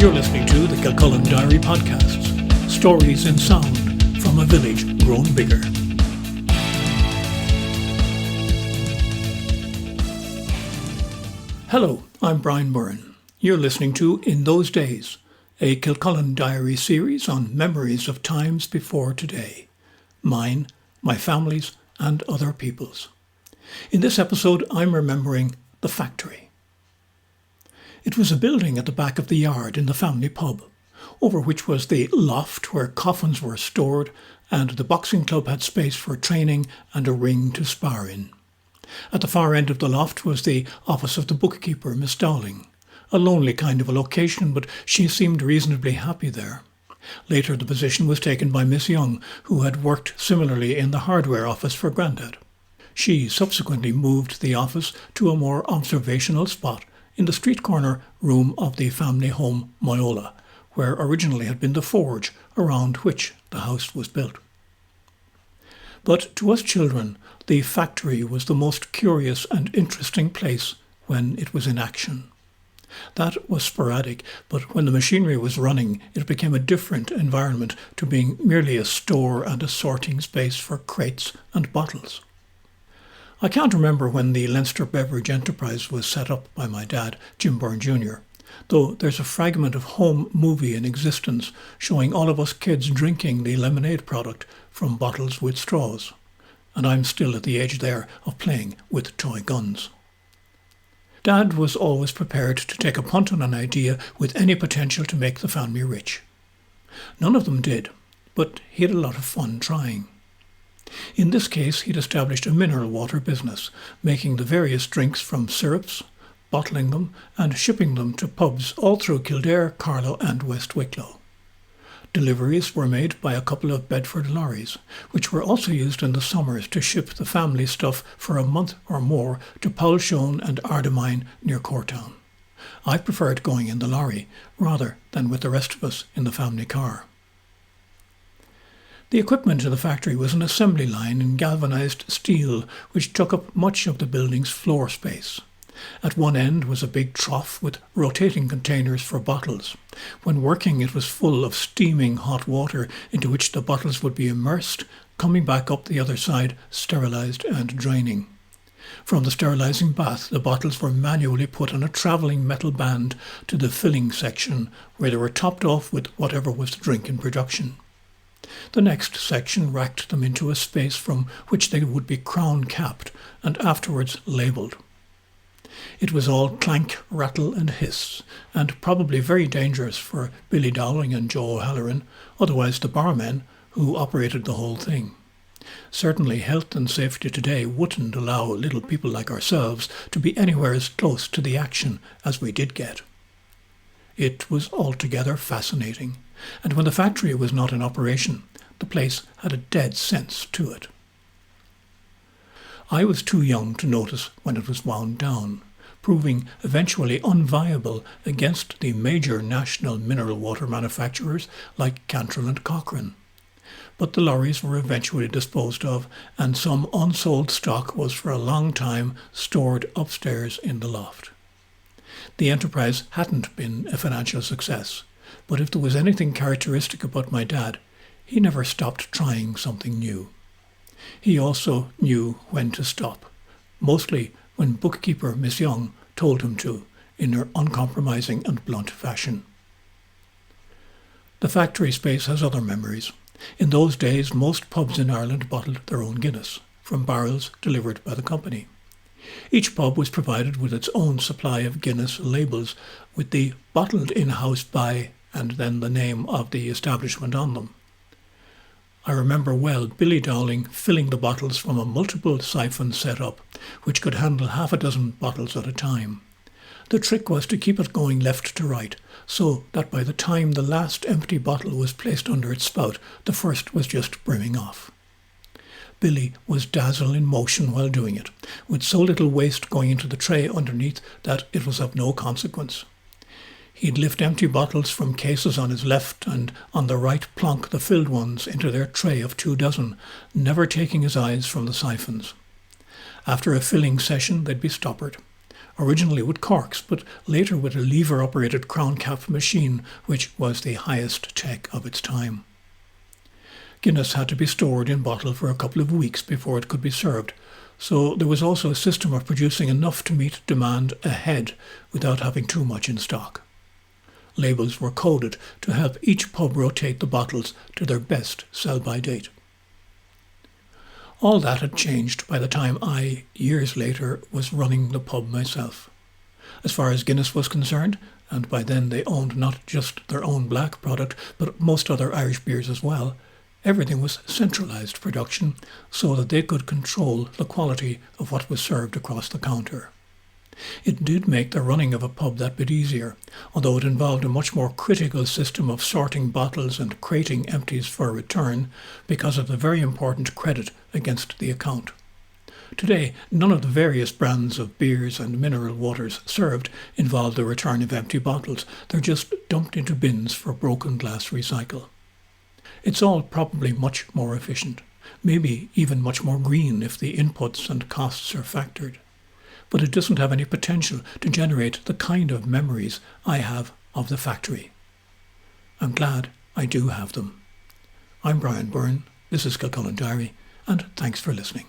You're listening to the Kilcullen Diary Podcasts, stories in sound from a village grown bigger. Hello, I'm Brian Byrne. You're listening to In Those Days, a Kilcullen Diary series on memories of times before today. Mine, my family's, and other people's. In this episode, I'm remembering the factory. It was a building at the back of the yard in the family pub, over which was the loft where coffins were stored, and the boxing club had space for training and a ring to spar in. At the far end of the loft was the office of the bookkeeper, Miss Dowling. A lonely kind of a location, but she seemed reasonably happy there. Later the position was taken by Miss Young, who had worked similarly in the hardware office for Grandad. She subsequently moved the office to a more observational spot in the street corner room of the family home Moyola, where originally had been the forge around which the house was built. But to us children, the factory was the most curious and interesting place when it was in action. That was sporadic, but when the machinery was running, it became a different environment to being merely a store and a sorting space for crates and bottles. I can't remember when the Leinster Beverage Enterprise was set up by my dad, Jim Byrne Jr., though there's a fragment of home movie in existence showing all of us kids drinking the lemonade product from bottles with straws. And I'm still at the age there of playing with toy guns. Dad was always prepared to take a punt on an idea with any potential to make the family rich. None of them did, but he had a lot of fun trying. In this case, he'd established a mineral water business, making the various drinks from syrups, bottling them, and shipping them to pubs all through Kildare, Carlow and West Wicklow. Deliveries were made by a couple of Bedford lorries, which were also used in the summers to ship the family stuff for a month or more to Poulshone and Ardamine near Cortown. I preferred going in the lorry rather than with the rest of us in the family car. The equipment in the factory was an assembly line in galvanized steel, which took up much of the building's floor space. At one end was a big trough with rotating containers for bottles. When working, it was full of steaming hot water into which the bottles would be immersed, coming back up the other side, sterilized and draining. From the sterilizing bath, the bottles were manually put on a travelling metal band to the filling section, where they were topped off with whatever was the drink in production. The next section racked them into a space from which they would be crown-capped and afterwards labelled. It was all clank, rattle and hiss, and probably very dangerous for Billy Dowling and Joe O'Halloran, otherwise the barmen, who operated the whole thing. Certainly health and safety today wouldn't allow little people like ourselves to be anywhere as close to the action as we did get. It was altogether fascinating, and when the factory was not in operation, the place had a dead sense to it. I was too young to notice when it was wound down, proving eventually unviable against the major national mineral water manufacturers like Cantrell and Cochrane. But the lorries were eventually disposed of, and some unsold stock was for a long time stored upstairs in the loft. The enterprise hadn't been a financial success, but if there was anything characteristic about my dad, he never stopped trying something new. He also knew when to stop, mostly when bookkeeper Miss Young told him to, in her uncompromising and blunt fashion. The factory space has other memories. In those days, most pubs in Ireland bottled their own Guinness, from barrels delivered by the company. Each pub was provided with its own supply of Guinness labels with the bottled in-house by and then the name of the establishment on them. I remember well Billy Dowling filling the bottles from a multiple siphon setup, which could handle half a dozen bottles at a time. The trick was to keep it going left to right, so that by the time the last empty bottle was placed under its spout, the first was just brimming off. Billy was dazzle in motion while doing it, with so little waste going into the tray underneath that it was of no consequence. He'd lift empty bottles from cases on his left and on the right plonk the filled ones into their tray of 24, never taking his eyes from the siphons. After a filling session they'd be stoppered, originally with corks, but later with a lever-operated crown cap machine, which was the highest tech of its time. Guinness had to be stored in bottle for a couple of weeks before it could be served, so there was also a system of producing enough to meet demand ahead without having too much in stock. Labels were coded to help each pub rotate the bottles to their best sell-by date. All that had changed by the time I, years later, was running the pub myself. As far as Guinness was concerned, and by then they owned not just their own black product, but most other Irish beers as well, everything was centralised production so that they could control the quality of what was served across the counter. It did make the running of a pub that bit easier, although it involved a much more critical system of sorting bottles and crating empties for return because of the very important credit against the account. Today, none of the various brands of beers and mineral waters served involve the return of empty bottles. They're just dumped into bins for broken glass recycle. It's all probably much more efficient, maybe even much more green if the inputs and costs are factored. But it doesn't have any potential to generate the kind of memories I have of the factory. I'm glad I do have them. I'm Brian Byrne, this is Kilcullen Diary, and thanks for listening.